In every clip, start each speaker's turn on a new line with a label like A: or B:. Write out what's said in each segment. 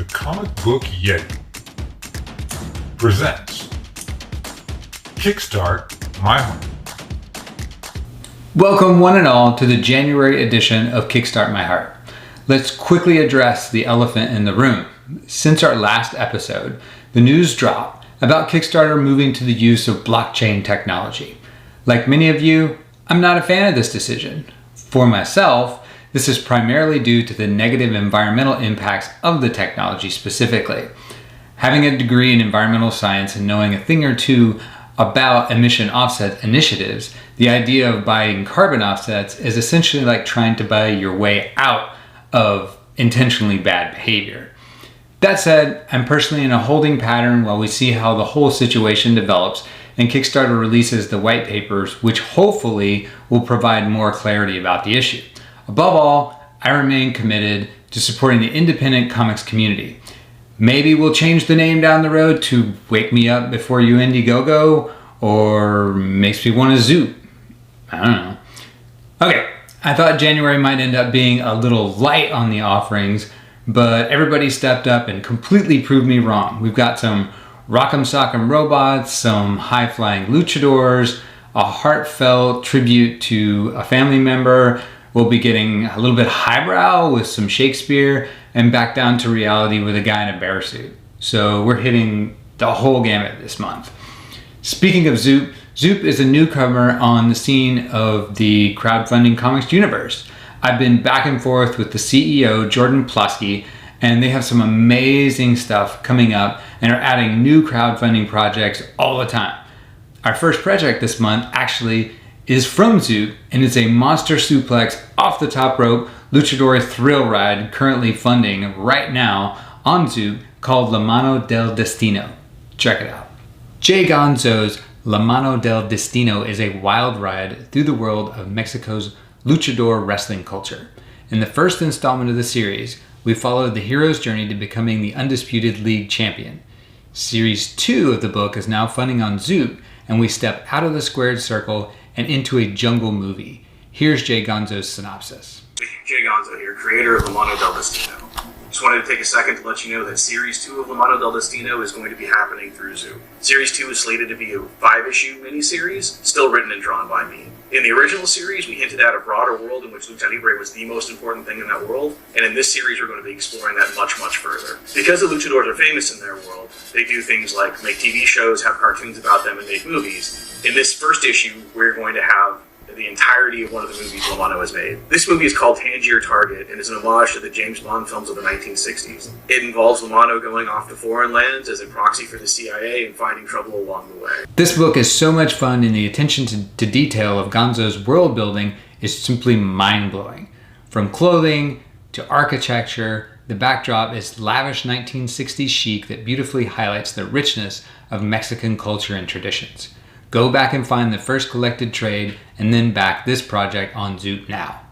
A: Comic Book Yeti presents Kickstart My Heart.
B: Welcome one and all to the January edition of Kickstart My Heart. Let's quickly address the elephant in the room. Since our last episode, the news dropped about Kickstarter moving to the use of blockchain technology. Like many of you, I'm not a fan of this decision. For myself, this is primarily due to the negative environmental impacts of the technology specifically. Having a degree in environmental science and knowing a thing or two about emission offset initiatives, the idea of buying carbon offsets is essentially like trying to buy your way out of intentionally bad behavior. That said, I'm personally in a holding pattern while we see how the whole situation develops and Kickstarter releases the white papers, which hopefully will provide more clarity about the issue. Above all, I remain committed to supporting the independent comics community. Maybe we'll change the name down the road to Wake Me Up Before You Indiegogo, or Makes Me Want to Zoop. I don't know. Okay, I thought January might end up being a little light on the offerings, but everybody stepped up and completely proved me wrong. We've got some Rock'em Sock'em robots, some high-flying luchadors, a heartfelt tribute to a family member. We'll be getting a little bit highbrow with some Shakespeare and back down to reality with a guy in a bear suit. So we're hitting the whole gamut this month. Speaking of Zoop, Zoop is a newcomer on the scene of the crowdfunding comics universe. I've been back and forth with the CEO, Jordan Plosky, and they have some amazing stuff coming up and are adding new crowdfunding projects all the time. Our first project this month actually is from Zoop, and it's a monster suplex off the top rope luchador thrill ride currently funding right now on Zoop called Mano del Distino. Check it out. Jay Gonzo's Mano del Distino is a wild ride through the world of Mexico's luchador wrestling culture. In the first installment of the series, we followed the hero's journey to becoming the undisputed league champion. Series 2 of the book is now funding on Zoop, and we step out of the squared circle and into a jungle movie. Here's Jay Gonzo's synopsis.
C: Jay Gonzo here, creator of Mano del Distino. Just wanted to take a second to let you know that Series 2 of Mano del Destino is going to be happening through Zoom. Series 2 is slated to be a 5-issue miniseries, still written and drawn by me. In the original series, we hinted at a broader world in which Lucha Libre was the most important thing in that world, and in this series, we're going to be exploring that much, much further. Because the luchadors are famous in their world, they do things like make TV shows, have cartoons about them, and make movies. In this first issue, we're going to have the entirety of one of the movies Mano has made. This movie is called Tangier Target and is an homage to the James Bond films of the 1960s. It involves Mano going off to foreign lands as a proxy for the CIA and finding trouble along the way.
B: This book is so much fun, and the attention to detail of Gonzo's world building is simply mind-blowing. From clothing to architecture, the backdrop is lavish 1960s chic that beautifully highlights the richness of Mexican culture and traditions. Go back and find the first collected trade and then back this project on Zoop now.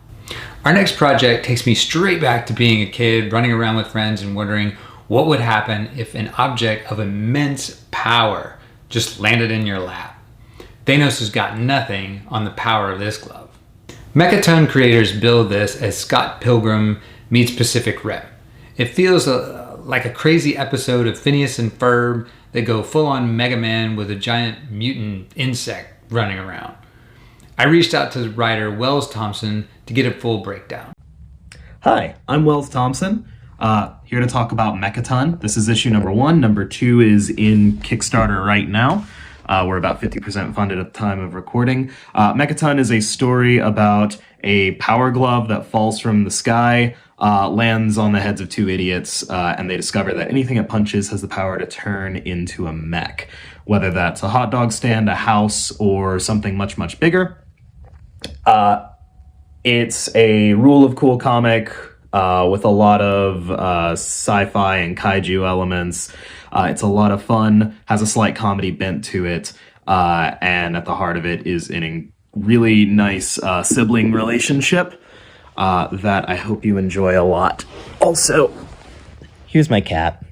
B: Our next project takes me straight back to being a kid, running around with friends and wondering what would happen if an object of immense power just landed in your lap. Thanos has got nothing on the power of this glove. Mechaton creators build this as Scott Pilgrim meets Pacific Rim. It feels like a crazy episode of Phineas and Ferb that go full-on Mega Man with a giant mutant insect running around. I reached out to the writer Wells Thompson to get a full breakdown.
D: Hi, I'm Wells Thompson, here to talk about Mechaton. This is issue number 1. Number 2 is in Kickstarter right now. We're about 50% funded at the time of recording. Mechaton is a story about a power glove that falls from the sky, lands on the heads of 2 idiots, and they discover that anything it punches has the power to turn into a mech. Whether that's a hot dog stand, a house, or something much, much bigger. It's a rule of cool comic with a lot of sci-fi and kaiju elements. It's a lot of fun, has a slight comedy bent to it, and at the heart of it is a really nice sibling relationship that I hope you enjoy a lot. Also, here's my cat.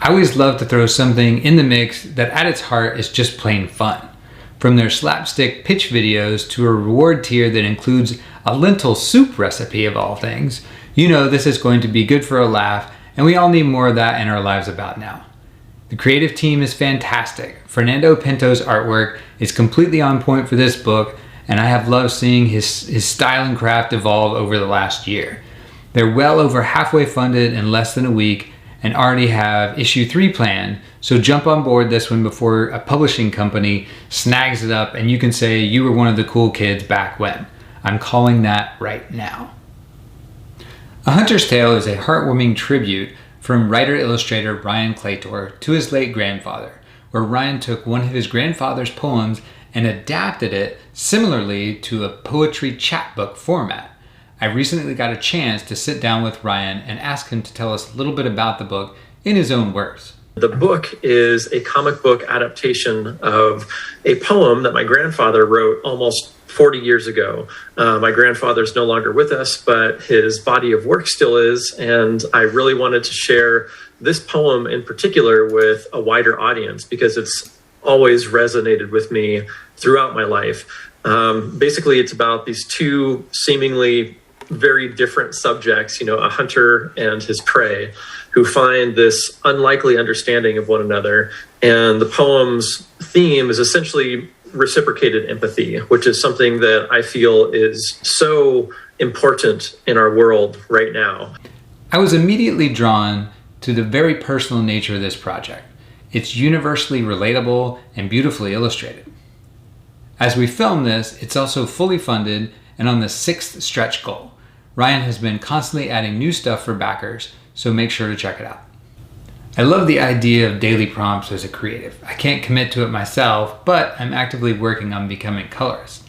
B: I always love to throw something in the mix that at its heart is just plain fun. From their slapstick pitch videos to a reward tier that includes a lentil soup recipe of all things, You know this is going to be good for a laugh, and we all need more of that in our lives about now. The creative team is fantastic. Fernando Pinto's artwork is completely on point for this book, and I have loved seeing his style and craft evolve over the last year. They're well over halfway funded in less than a week and already have issue 3 planned, so jump on board this one before a publishing company snags it up and you can say you were one of the cool kids back when. I'm calling that right now. A Hunter's Tale is a heartwarming tribute from writer-illustrator Ryan Claytor to his late grandfather, where Ryan took one of his grandfather's poems and adapted it similarly to a poetry chapbook format. I recently got a chance to sit down with Ryan and ask him to tell us a little bit about the book in his own words.
E: The book is a comic book adaptation of a poem that my grandfather wrote almost 40 years ago. My grandfather's no longer with us, but his body of work still is, and I really wanted to share this poem in particular with a wider audience because it's always resonated with me throughout my life. Basically, it's about these two seemingly very different subjects, a hunter and his prey, who find this unlikely understanding of one another. And the poem's theme is essentially reciprocated empathy, which is something that I feel is so important in our world right now.
B: I was immediately drawn to the very personal nature of this project. It's universally relatable and beautifully illustrated. As we film this, it's also fully funded and on the 6th stretch goal. Ryan has been constantly adding new stuff for backers, so make sure to check it out. I love the idea of daily prompts as a creative. I can't commit to it myself, but I'm actively working on becoming colorist.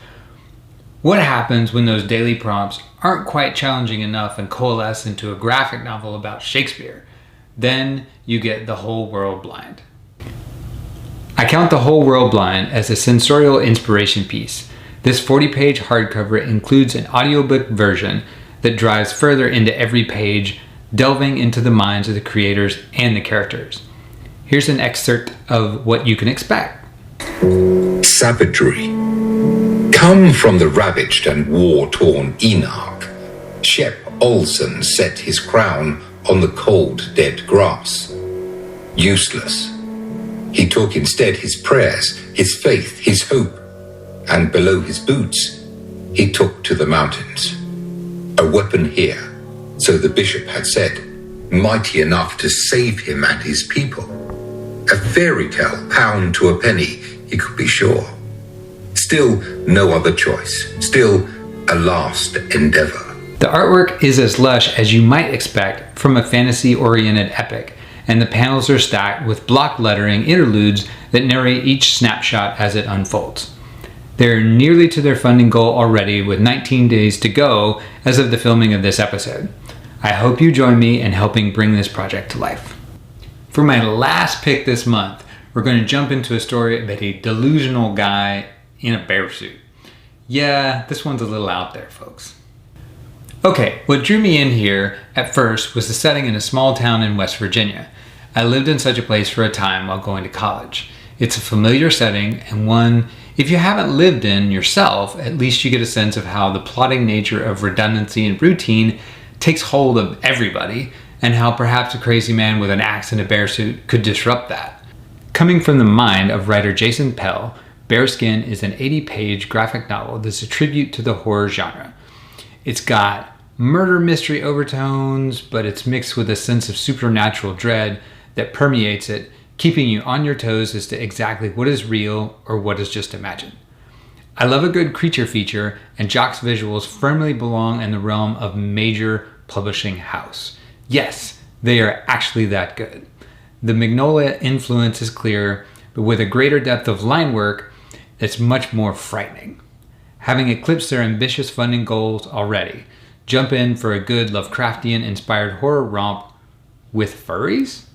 B: What happens when those daily prompts aren't quite challenging enough and coalesce into a graphic novel about Shakespeare? Then you get The Whole World Blind. I count The Whole World Blind as a sensorial inspiration piece. This 40-page hardcover includes an audiobook version that drives further into every page, delving into the minds of the creators and the characters. Here's an excerpt of what you can expect.
F: Savagery. Come from the ravaged and war-torn Enoch, Shep Olsen set his crown on the cold, dead grass. Useless. He took instead his prayers, his faith, his hope, and below his boots, he took to the mountains. A weapon here, so the bishop had said, mighty enough to save him and his people. A fairy tale pound to a penny, he could be sure. Still no other choice, still a last endeavor.
B: The artwork is as lush as you might expect from a fantasy-oriented epic, and the panels are stacked with block lettering interludes that narrate each snapshot as it unfolds. They're nearly to their funding goal already with 19 days to go as of the filming of this episode. I hope you join me in helping bring this project to life. For my last pick this month, we're going to jump into a story about a delusional guy in a bear suit. Yeah, this one's a little out there, folks. Okay, what drew me in here at first was the setting in a small town in West Virginia. I lived in such a place for a time while going to college. It's a familiar setting and one, if you haven't lived in yourself, at least you get a sense of how the plotting nature of redundancy and routine takes hold of everybody, and how perhaps a crazy man with an axe and a bear suit could disrupt that. Coming from the mind of writer Jason Pell, Bearskin is an 80-page graphic novel that's a tribute to the horror genre. It's got murder mystery overtones, but it's mixed with a sense of supernatural dread that permeates it, keeping you on your toes as to exactly what is real or what is just imagined. I love a good creature feature, and Jock's visuals firmly belong in the realm of major publishing house. Yes, they are actually that good. The Magnolia influence is clear, but with a greater depth of line work that's much more frightening. Having eclipsed their ambitious funding goals already, jump in for a good Lovecraftian-inspired horror romp with furries?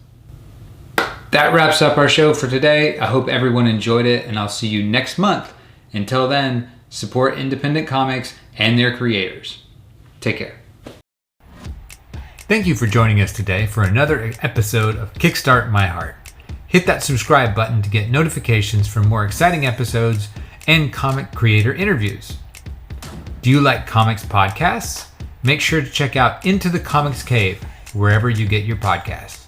B: That wraps up our show for today. I hope everyone enjoyed it, and I'll see you next month. Until then, support independent comics and their creators. Take care. Thank you for joining us today for another episode of Kickstart My Heart. Hit that subscribe button to get notifications for more exciting episodes and comic creator interviews. Do you like comics podcasts? Make sure to check out Into the Comics Cave wherever you get your podcasts.